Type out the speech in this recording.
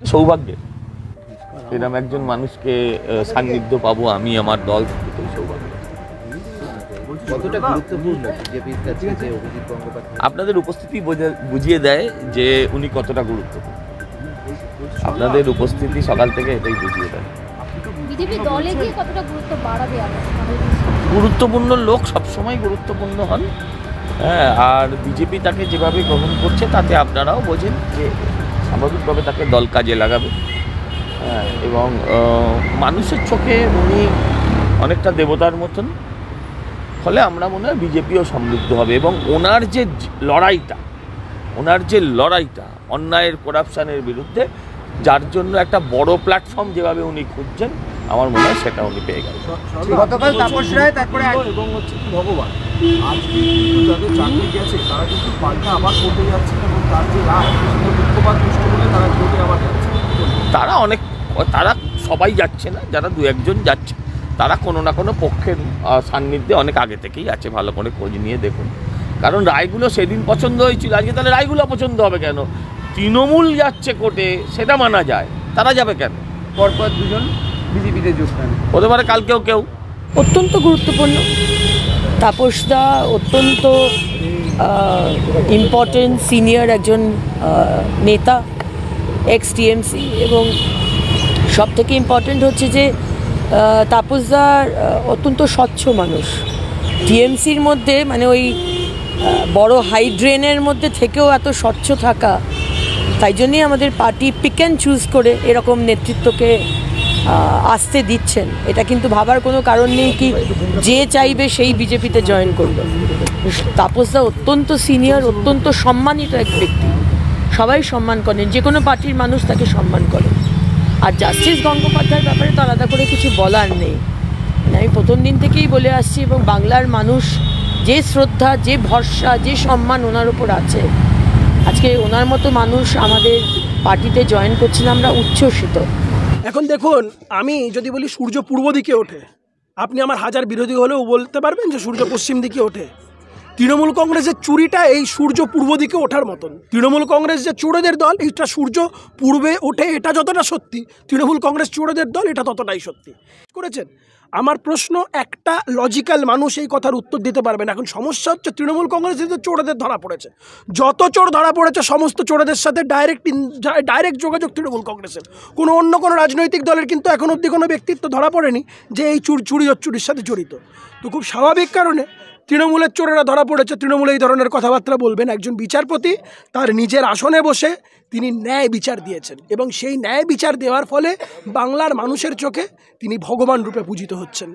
সৌভাগ্যের এরকম একজন মানুষকে সান্নিধ্য পাবো আমি আমার দল থেকে, সৌভাগ্য। আপনাদের উপস্থিতি বুঝিয়ে দেয় যে উনি কতটা গুরুত্বপূর্ণ। আপনাদের উপস্থিতি সকাল থেকে এটাই বুঝিয়ে দেয়। গুরুত্বপূর্ণ লোক সবসময় গুরুত্বপূর্ণ হন, হ্যাঁ, আর বিজেপি তাকে যেভাবে গ্রহণ করছে তাতে আপনারাও বোঝেন যে স্বাভাবিকভাবে তাকে দল কাজে লাগাবে, হ্যাঁ, এবং মানুষের চোখে উনি অনেকটা দেবতার মতন, ফলে আমরা মনে হয় বিজেপিও সমৃদ্ধ হবে। এবং ওনার যে লড়াইটা অন্যায়ের করাপশানের বিরুদ্ধে, যার জন্য একটা বড় প্ল্যাটফর্ম যেভাবে উনি খুঁজছেন, আমার মনে হয় সেটা উনি পেয়ে গেলেন। গতকাল তাপস রায় তারপরে এবং হচ্ছে কি ভগবান আজকে কিন্তু যাদের চাকরি গেছে তারা কিন্তু পাল্টা আবার করতে যাচ্ছে, এবং তার যে রায় দুঃখবাদ দুষ্ট বলে তারা করতে আবার যাচ্ছে। তারা সবাই যাচ্ছে না, যারা দু একজন যাচ্ছে তারা কোনো না কোনো পক্ষের সান্নিধ্যে অনেক আগে থেকেই আছে। ভালো করে খোঁজ নিয়ে দেখুন, কারণ রায়গুলো সেদিন পছন্দ হয়েছিল, আজকে তাহলে রায়গুলো পছন্দ হবে কেন? তৃণমূল যাচ্ছে কোর্টে, সেটা মানা যায়, তারা যাবে কেন? পরপর দুজন বিজেপিতে যোগদান হতে পারে কালকেও কেউ। অত্যন্ত গুরুত্বপূর্ণ। তাপসদা অত্যন্ত ইম্পর্টেন্ট সিনিয়র একজন নেতা, এক্স টিএমসি, এবং সব থেকে ইম্পর্টেন্ট হচ্ছে যে তাপসদার অত্যন্ত স্বচ্ছ মানুষ। টিএমসির মধ্যে মানে ওই বড় হাই ড্রেনের মধ্যে থেকেও এত স্বচ্ছ থাকা, তাই জন্যই আমাদের পার্টি পিক অ্যান্ড চুজ করে এরকম নেতৃত্বকে আসতে দিচ্ছেন। এটা কিন্তু ভাবার কোনো কারণ নেই কি যে চাইবে সেই বিজেপিতে জয়েন করবে। তাপসদা অত্যন্ত সিনিয়র, অত্যন্ত সম্মানিত এক ব্যক্তি, সবাই সম্মান করেন, যে কোনো পার্টির মানুষ তাকে সম্মান করে। আর জাস্টিস গঙ্গোপাধ্যায়ের ব্যাপারে তো আলাদা করে কিছু বলার নেই, আমি প্রথম দিন থেকেই বলে আসছি, এবং বাংলার মানুষ যে শ্রদ্ধা, যে ভরসা, যে সম্মান ওনার ওপর আছে, আজকে ওনার মতো মানুষ আমাদের পার্টিতে জয়েন করছেন, আমরা উচ্ছ্বসিত। এখন দেখুন, আমি যদি বলি সূর্য পূর্ব দিকে ওঠে, আপনি আমার হাজার বিরোধী হলেও বলতে পারবেন যে সূর্য পশ্চিম দিকে ওঠে। তৃণমূল কংগ্রেসের চুরিটা এই সূর্য পূর্ব দিকে ওঠার মতন। তৃণমূল কংগ্রেস যে চোরেদের দল, এইটা সূর্য পূর্বে ওঠে, এটা যতটা সত্যি, তৃণমূল কংগ্রেস চোরেদের দল, এটা ততটাই সত্যি করেছেন। আমার প্রশ্ন, একটা লজিক্যাল মানুষ এই কথার উত্তর দিতে পারবেন। এখন সমস্যা হচ্ছে তৃণমূল কংগ্রেস যে চোরেদের ধরা পড়েছে, যত চোর ধরা পড়েছে সমস্ত চোরেদের সাথে ডাইরেক্ট যোগাযোগ তৃণমূল কংগ্রেসের। অন্য কোনো রাজনৈতিক দলের কিন্তু এখন অবধি কোনো ব্যক্তিত্ব ধরা পড়েনি যে এই চুরির সাথে জড়িত। তো খুব স্বাভাবিক কারণে তৃণমূলের চোরেরা ধরা পড়েছে, তৃণমূল এই ধরনের কথাবার্তা বলবেন। একজন বিচারপতি তার নিজের আসনে বসে তিনি ন্যায় বিচার দিয়েছেন, এবং সেই ন্যায় বিচার দেওয়ার ফলে বাংলার মানুষের চোখে তিনি ভগবান রূপে পূজিত হচ্ছেন।